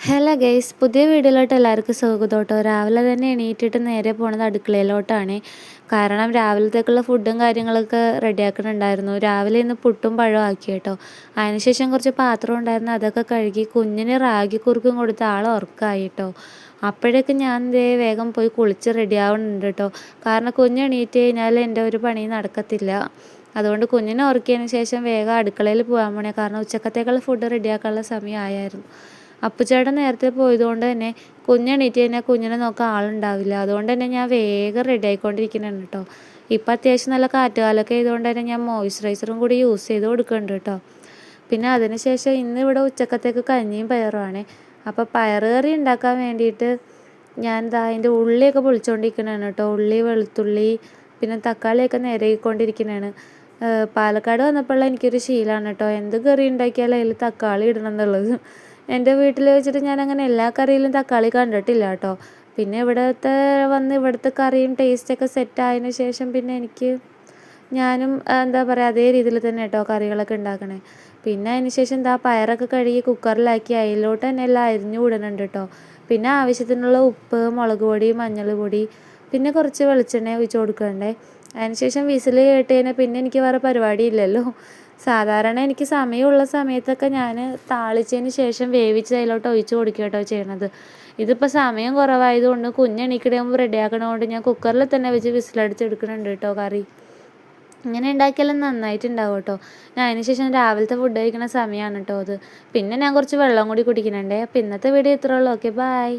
Hello guys, പുതിയ വീഡിയോയിലോട്ട് എല്ലാവർക്കും സ്വാഗതം കേട്ടോ. രാവിലെ തന്നെ എണീറ്റിട്ട് നേരെ പോണത് അടുക്കളയിലോട്ടാണ്. കാരണം രാവിലത്തേക്കുള്ള ഫുഡും കാര്യങ്ങളൊക്കെ റെഡിയാക്കുന്നുണ്ടായിരുന്നു. രാവിലെ ഇന്ന് പുട്ടും പഴവും ആക്കി കേട്ടോ. അതിനുശേഷം കുറച്ച് പാത്രം ഉണ്ടായിരുന്നു, അതൊക്കെ കഴുകി കുഞ്ഞിന് റാഗി കുറുക്കും കൊടുത്ത് ആൾ ഉറക്കമായി കേട്ടോ. അപ്പോഴേക്കും ഞാൻ വേഗം പോയി കുളിച്ച് റെഡിയാവുന്നുണ്ട് കേട്ടോ. കാരണം കുഞ്ഞ് എണീറ്റ് കഴിഞ്ഞാൽ എൻ്റെ ഒരു പണി നടക്കത്തില്ല. അതുകൊണ്ട് കുഞ്ഞിനെ ഉറക്കിയതിന് ശേഷം വേഗം അടുക്കളയിൽ പോകാൻ പോണേ. കാരണം ഉച്ചക്കത്തേക്കുള്ള ഫുഡ് റെഡിയാക്കാനുള്ള സമയമായിരുന്നു. അപ്പുച്ചേട്ടൻ നേരത്തെ പോയതുകൊണ്ട് തന്നെ കുഞ്ഞെണീറ്റ് കഴിഞ്ഞാൽ കുഞ്ഞിനെ നോക്കാൻ ആളുണ്ടാവില്ല. അതുകൊണ്ട് തന്നെ ഞാൻ വേഗം റെഡി ആയിക്കൊണ്ടിരിക്കുന്നുണ്ട് കേട്ടോ. ഇപ്പം അത്യാവശ്യം നല്ല കാറ്റുകാലൊക്കെ ആയതുകൊണ്ട് തന്നെ ഞാൻ മോയ്സ്ചറൈസറും കൂടി യൂസ് ചെയ്ത് കൊടുക്കുന്നുണ്ട് കേട്ടോ. പിന്നെ അതിനുശേഷം ഇന്ന് ഇവിടെ ഉച്ചക്കത്തേക്ക് കഞ്ഞിയും പയറുമാണ്. അപ്പോൾ പയറ് കറി ഉണ്ടാക്കാൻ വേണ്ടിയിട്ട് ഞാൻ അതിൻ്റെ ഉള്ളിയൊക്കെ പൊളിച്ചുകൊണ്ടിരിക്കുന്നതാണ് കേട്ടോ. ഉള്ളി, വെളുത്തുള്ളി, പിന്നെ തക്കാളിയൊക്കെ നിരയിക്കൊണ്ടിരിക്കുന്നതാണ്. പാലക്കാട് വന്നപ്പോഴുള്ള എനിക്കൊരു ശീലമാണ് കേട്ടോ, എന്ത് കറി ഉണ്ടാക്കിയാലും അതിൽ തക്കാളി ഇടണം എന്നുള്ളത്. എൻ്റെ വീട്ടിൽ വെച്ചിട്ട് ഞാൻ അങ്ങനെ എല്ലാ കറിയിലും തക്കാളി കണ്ടിട്ടില്ല കേട്ടോ. പിന്നെ ഇവിടുത്തെ കറിയും ടേസ്റ്റൊക്കെ സെറ്റായതിനു ശേഷം പിന്നെ ഞാനും എന്താ പറയുക അതേ രീതിയിൽ തന്നെ കേട്ടോ കറികളൊക്കെ ഉണ്ടാക്കണേ. പിന്നെ അതിന് ശേഷം പയറൊക്കെ കഴുകി കുക്കറിലാക്കി അതിലോട്ട് തന്നെ എല്ലാം അരിഞ്ഞു വിടുന്നുണ്ട് കേട്ടോ. പിന്നെ ആവശ്യത്തിനുള്ള ഉപ്പ്, മുളക് പൊടി, മഞ്ഞൾ പൊടി, പിന്നെ കുറച്ച് വെളിച്ചെണ്ണ ഒഴിച്ച് കൊടുക്കണ്ടേ. അതിനുശേഷം വിസിൽ കേട്ട് കഴിഞ്ഞാൽ പിന്നെ എനിക്ക് വേറെ പരിപാടിയില്ലല്ലോ. സാധാരണ എനിക്ക് സമയമുള്ള സമയത്തൊക്കെ ഞാൻ താളിച്ചതിന് ശേഷം വേവിച്ച് അതിലോട്ട് ഒഴിച്ച് കൊടുക്കുക കേട്ടോ ചെയ്യണത്. ഇതിപ്പോൾ സമയം കുറവായതുകൊണ്ട് കുഞ്ഞെണീക്കിടെ മുമ്പ് റെഡിയാക്കണതുകൊണ്ട് ഞാൻ കുക്കറിൽ തന്നെ വെച്ച് വിസിലടിച്ചെടുക്കുന്നുണ്ട് കേട്ടോ കറി. ഇങ്ങനെ ഉണ്ടാക്കിയാലും നന്നായിട്ടുണ്ടാവും കേട്ടോ. ഞാൻ അതിന് ശേഷം രാവിലത്തെ ഫുഡ് കഴിക്കുന്ന സമയമാണ് കേട്ടോ അത്. പിന്നെ ഞാൻ കുറച്ച് വെള്ളം കൂടി കുടിക്കുന്നുണ്ട്. അപ്പോൾ ഇന്നത്തെ വീഡിയോ ഇത്രേ ഉള്ളൂ. Okay, by.